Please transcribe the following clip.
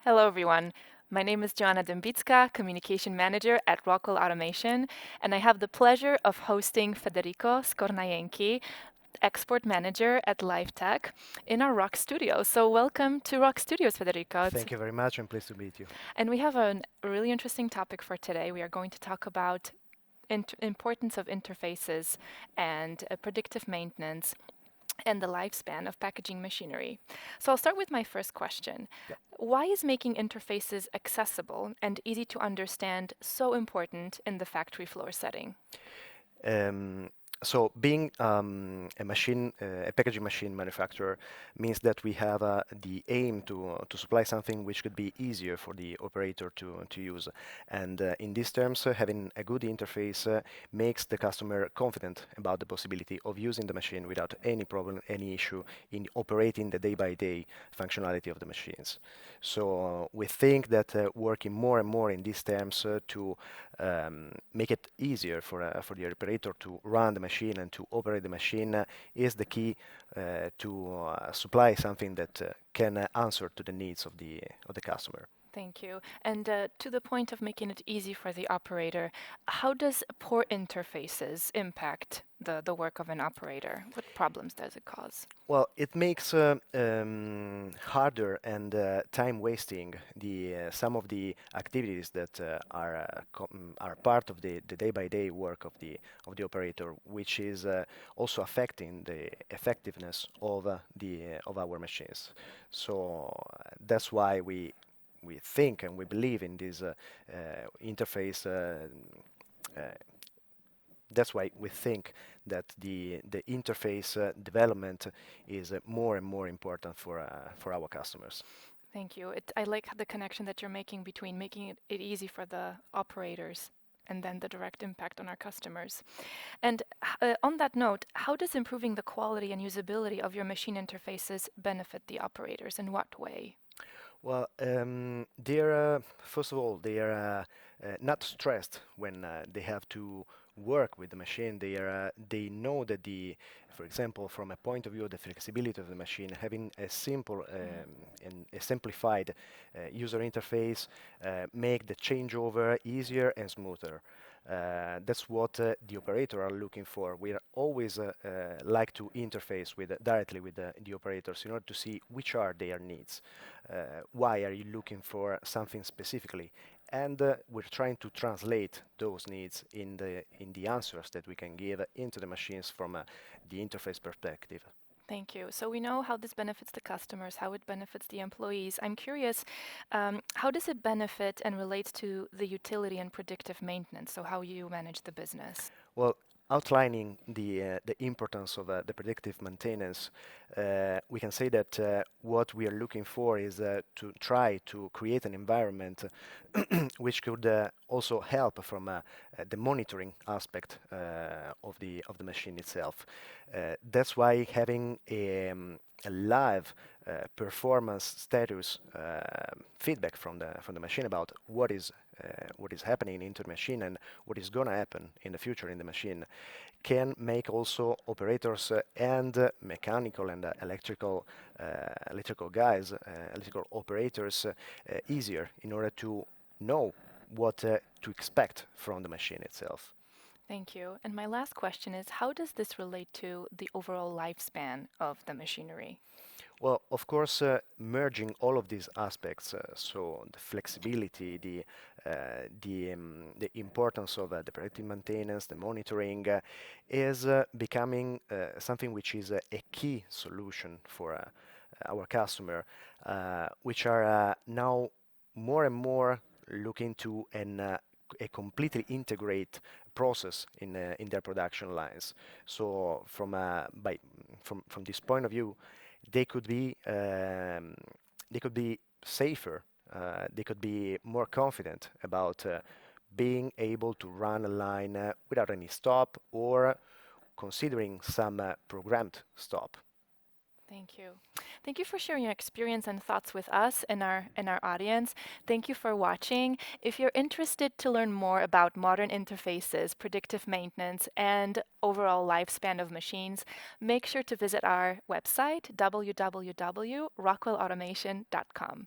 Hello, everyone. My name is Joanna Dembitska, Communication Manager at Rockwell Automation, and I have the pleasure of hosting Federico Scornaienchi, Export Manager at LiveTech, in our ROKStudios. So welcome to ROKStudios, Federico. Thank you very much. I'm pleased to meet you. And we have a really interesting topic for today. We are going to talk about importance of interfaces and predictive maintenance and the lifespan of packaging machinery. So I'll start with my first question. Yep. Why is making interfaces accessible and easy to understand so important in the factory floor setting? Um, so being a packaging machine manufacturer means that we have the aim to supply something which could be easier for the operator to use. And in these terms, having a good interface makes the customer confident about the possibility of using the machine without any problem, any issue in operating the day-by-day functionality of the machines. So we think that working more and more in these terms to make it easier for the operator to run the machine and to operate the machine is the key to supply something that can answer to the needs of the customer. Thank you. And to the point of making it easy for the operator, how does poor interfaces impact the work of an operator? What problems does it cause? Well, it makes harder and time wasting the some of the activities that are part of the day-by-day work of the operator, which is also affecting the effectiveness of our machines. So that's why we think and we believe in this interface. Uh, that's why we think that the interface development is more and more important for our customers. Thank you. I like the connection that you're making between making it easy for the operators and then the direct impact on our customers. And on that note, how does improving the quality and usability of your machine interfaces benefit the operators? In what way? Well, they're first of all they are not stressed when they have to work with the machine. They know that for example, from a point of view of the flexibility of the machine, having a simple and a simplified user interface make the changeover easier and smoother. That's what the operator are looking for. We are always like to interface directly with the operators in order to see which are their needs. Why are you looking for something specifically? And we're trying to translate those needs in the answers that we can give into the machines from the interface perspective. Thank you. So we know how this benefits the customers, how it benefits the employees. I'm curious, how does it benefit and relate to the utility and predictive maintenance, so how you manage the business? Well, outlining the importance of the predictive maintenance, we can say that what we are looking for is to try to create an environment which could also help from the monitoring aspect of the machine itself. That's why having a live performance status feedback from the machine about what is happening into the machine and what is going to happen in the future in the machine can make also operators and mechanical and electrical guys, electrical operators easier in order to know what to expect from the machine itself. Thank you. And my last question is, how does this relate to the overall lifespan of the machinery? Well, of course, merging all of these aspects, so the flexibility, the importance of the predictive maintenance, the monitoring, is becoming something which is a key solution for our customer, which are now more and more looking to a completely integrate process in their production lines. So from this point of view, they could be safer. They could be more confident about being able to run a line without any stop or considering some programmed stop. Thank you. Thank you for sharing your experience and thoughts with us and our audience. Thank you for watching. If you're interested to learn more about modern interfaces, predictive maintenance, and overall lifespan of machines, make sure to visit our website, www.rockwellautomation.com.